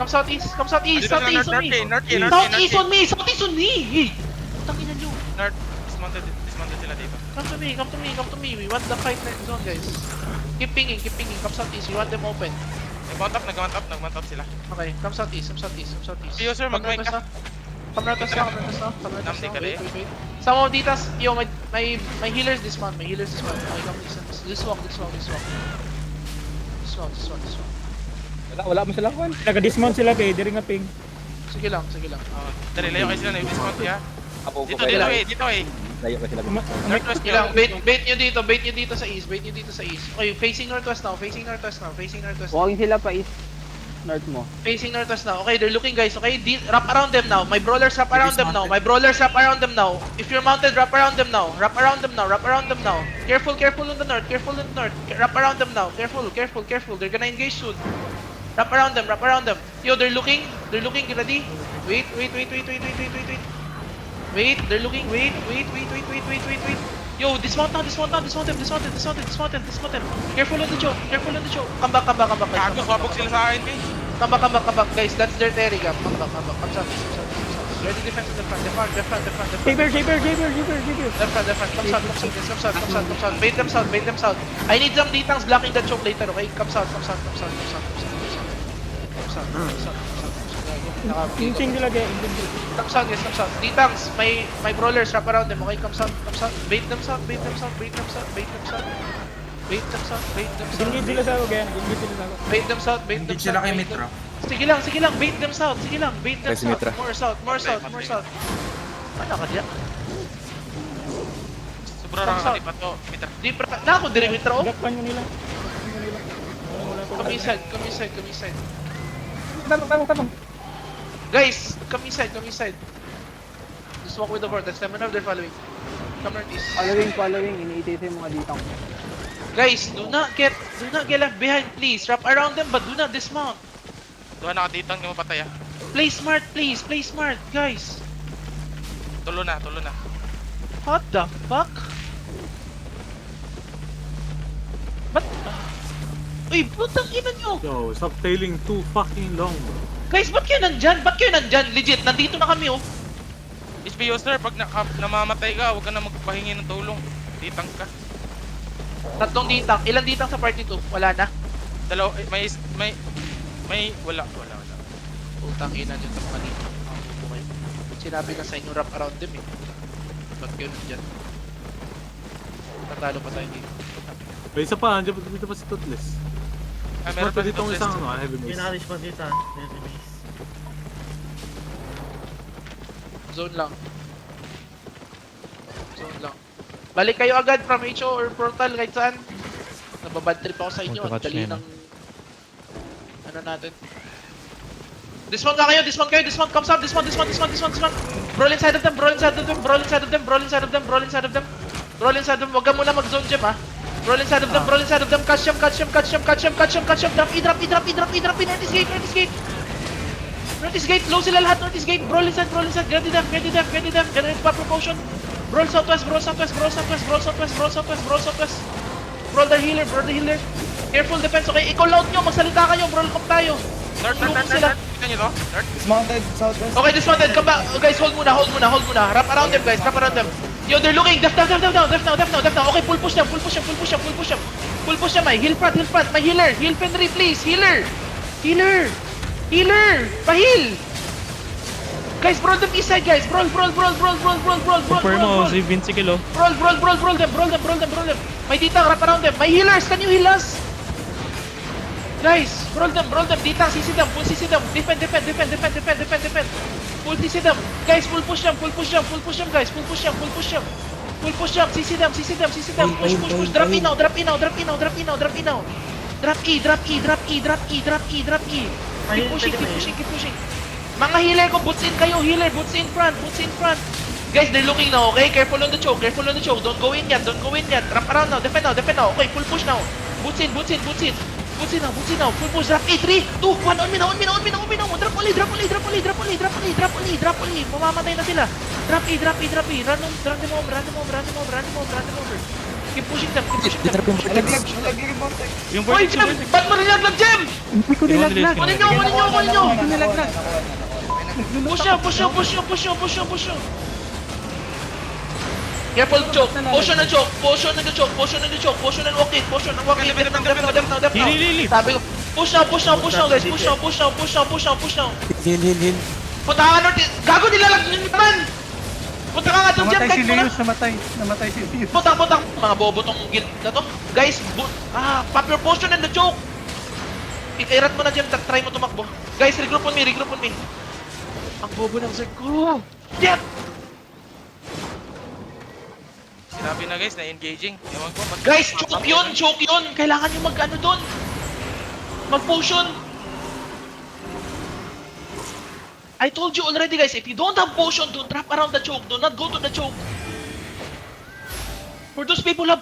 Come southeast, Dito sila, southeast on me. Southeast on me, southeast on me. Putang ina nyo. North, dismounted sila dito. Come to me. We want the fight next zone, guys. Keep pinging. Come southeast. We want them open. Nag-mount up sila. Okay, come southeast. Yo, sir, mag-mic ka. Come northwest now. Namdi ka rin. Wait. Some of ditas, yo, my healers dismount. Okay, come this walk. Wala mo silang kwan. Naka-dismount sila kay diri nga ping. Sige lang. Dali, layo kayo sila na dismount ya. Apo ko Dito eh. Layo ka sila. Northwest Sige lang, bait nyo dito sa east. Okay, facing northwest now. Walking sila pa east. North mo. Facing northwest now. Okay, they're looking, guys. Okay, wrap around them now. My brawlers wrap around them now. If you're mounted, wrap around them now. Careful on the north. Wrap around them now. Careful. They're gonna engage soon. Wrap around them. Yo, they're looking. Get ready. Wait. Wait, they're looking. Wait. Yo, dismount now. Dismount them. Careful on the choke. Come back, guys. Gago, swabog sila sa akin eh. Come back, guys. That's their terigam. Come south. Ready defense in the front. The front. Shaper. The front. Come south. Bait them south. I need some ditangs blocking the choke later, okay? Come south. Insing nila kay. Come south. Ditangs, my brawlers wrap around them, okay? Come south. Bait them south. Gingid sila sa ako kaya. Bait them south. Hindi sila kay Mitra. Sige lang. Bait them south. Kasi Mitra. More south. Ano ka diyan? Sobrang rakati pa to. Mitra. Di pa na ako dire Mitra, oh. Gakpan nyo nila. Come inside. Tabang. Guys, come inside. Just walk with the vortex. Let me know if they're following. Come northeast. Following. Iniitay yung mga ditang. Guys, do not get left behind, please. Wrap around them, but do not dismount. Doon nakaditang yung mapatay ah. Play smart, please. Play smart, guys. Tulo na. What the fuck? Ba't? Uy, putang ina nyo! Yo, stop tailing too fucking long, bro. Guys, ba't kayo nandyan? Legit, nandito na kami, oh. SPO sir, pag namamatay ka, huwag ka na magpahingi ng tulong. Ditang ka. Tatlong ditang. Ilan ditang sa party 2? Wala na. Dalaw, wala. Putang ina nyo sa mga ditang. Sinabi na sa inyo, wrap around them, eh. Ba't kayo nandyan? Tatalo pa tayo dito. May isa pa, dito pa si Toothless. Ay, meron pa dito dito isang heavy mace. Pinaka-respond dito ah. Zone lang. Balik kayo agad from HO or portal kahit saan. Nababad trip ako sa inyo. Ang dali ng... Ano natin. Dismount kayo. Come south. Dismount. Brawl inside of them. Huwag ka muna mag-zone gem, ha. Brawl inside of them. Catch them. Drop in. Northeast gate. Low sila lahat. Northeast gate. Brawl inside. Ready them. Generate pop promotion. Brawl southwest. Brawl the healer. Careful defense, okay? Ikaw loud nyo. Magsalita kayo. Brawl comp tayo. North. Kita nyo to? North? Dismounted, southwest. Okay, dismounted. Come back. Guys, hold muna. Wrap around them, guys. Yo, they're looking. Def now. Okay, pull push them. My heal front. My healer. Heal Fenry, please. Healer. Pa-heal. Guys, brawl them east side, guys. Brawl. Super mo, si Vinci Kilo. Brawl them. May ditang, wrap around them. My healers, can you heal us? Guys, brawl them. Ditang, CC them. Full CC them. Defend. Full CC them. Guys, full push them, guys. Full push them. CC them. Push. Drop in now. Drop E. Keep pushing. Mga healer ko, boots in kayo. Boots in front. Guys, they're looking now, okay? Careful on the choke. Don't go in yet. Wrap around now. Defend now. Okay, full push now. Boots in. Full push. Drop E. 3, 2, 1. On me now. Drop only. Mamamatay na sila. Drop E. Run them over. Keep pushing them, keep pushing them. Ditrap yung vortex. Nalaglag Vortex. Yung Oy, vortex, Jem! Ba't mo nilaglag, Jem? Hindi ko nilaglag. Kunin nyo, kunin nyo, kunin nyo! Hindi ko nilaglag. Push nyo, push nyo, push nyo, push nyo, push nyo, push nyo. Careful, choke. Potion and choke. Potion and choke. Potion and choke. Potion and walk in. Potion and walk in. Def now. Heal. Sabi ko, push now, push now, push now, guys. Push now, push now, push now, push now, push now. Heal. Punta ka North. Gago, nilalag nyo naman! Punta ka nga doon dyan, guys. Namatay si Leos. Putang. Mga bobo tong guild na to. Guys, pop your potion and the choke. Ikairat mo na dyan, try mo tumakbo. Guys, regroup on me. Ang bobo ng Zerg ko. Yep! Sinabi na guys na engaging. Ewan ko. Guys, choke yun! Kailangan nyo mag-ano doon. Mag-potion. I told you already guys, if you don't have potion, don't wrap around the choke. Do not go to the choke. For those people who have